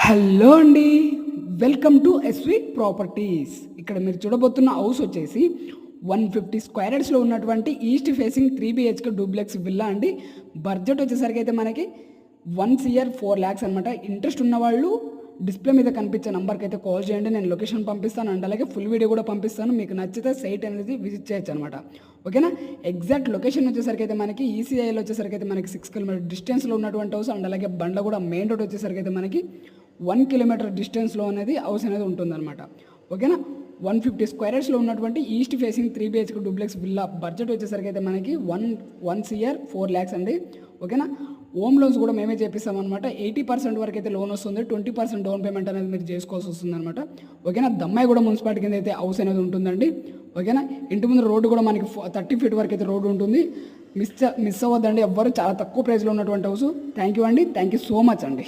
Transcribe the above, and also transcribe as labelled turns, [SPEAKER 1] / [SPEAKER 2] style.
[SPEAKER 1] Hello అండి, welcome to SV properties. ఇక్కడ మీరు చూడబోతున్న హౌస్ వచ్చేసి 150 స్క్వేర్ యార్డ్స్లో ఉన్నటువంటి east facing 3 BHK duplex villa అండి. బడ్జెట్ వచ్చేసరికి అయితే మనకి 1 CR 4 lakhs అనమాట. ఇంట్రెస్ట్ ఉన్నవాళ్ళు డిస్ప్లే మీద కనిపించే నెంబర్కి అయితే కాల్ చేయండి. నేను లొకేషన్ పంపిస్తాను అండ్ అలాగే ఫుల్ వీడియో కూడా పంపిస్తాను. మీకు నచ్చితే సైట్ అనేది విజిట్ చేయొచ్చు అనమాట. ఓకేనా. ఎగ్జాక్ట్ లొకేషన్ వచ్చేసరికి అయితే మనకి ఈసీఐలో వచ్చేసరికి అయితే మనకి 6 km డిస్టెన్స్లో ఉన్నటువంటి హౌస్ అండ్ అలాగే బండ్ల కూడా మెయిన్ రోడ్ వచ్చేసరికి అయితే మనకి 1 kilometer డిస్టెన్స్లో అనేది హౌస్ అనేది ఉంటుందన్నమాట. ఓకేనా. 150 స్క్వేర్ యార్డ్స్లో ఉన్నటువంటి east facing 3 BHK duplex villa budget వచ్చేసరికి అయితే మనకి 1 CR 4 lakhs అండి. ఓకేనా. హోమ్ లోన్స్ కూడా మేమే చేపిస్తాం అనమాట. 80% వరకు అయితే లోన్ వస్తుంది, 20% డౌన్ పేమెంట్ అనేది మీరు చేసుకోవాల్సి వస్తుంది అనమాట. ఓకేనా. దమ్మాయి కూడా మున్సిపాలిటీ కింద అయితే హౌస్ అనేది ఉంటుందండి. ఓకేనా. ఇంటి ముందు రోడ్డు కూడా మనకి 30 feet వరకు అయితే రోడ్డు ఉంటుంది. మిస్ అవ్వద్దండి ఎవ్వరు. చాలా తక్కువ ప్రైస్లో ఉన్నటువంటి హౌస్. థ్యాంక్ యూ అండి, థ్యాంక్ యూ సో మచ్ అండి.